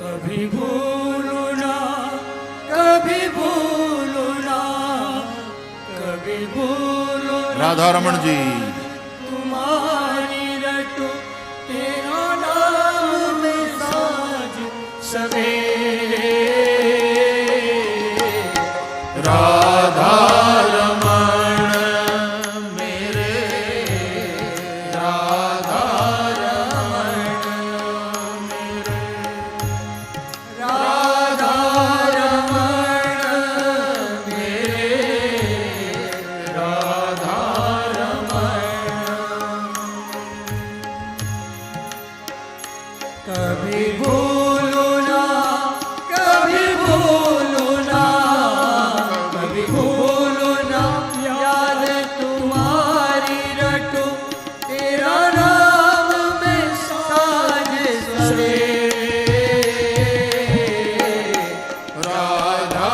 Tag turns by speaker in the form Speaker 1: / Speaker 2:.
Speaker 1: कभी भूलू ना, कभी भूलू ना, कभी भूलू ना।
Speaker 2: राधा रमण जी
Speaker 1: तुम्हारी रटू तेरा नाम में साज सवेरे।
Speaker 2: राधा रमण मेरे, राधा रमण मेरे,
Speaker 1: राधा रमण मेरे,
Speaker 2: राधा
Speaker 1: कभी भूलू ना, कभी भूलू ना, कभी भूलू ना, याद तुम्हारी रटू तेरा नाम में साज सवेरे।
Speaker 2: राधा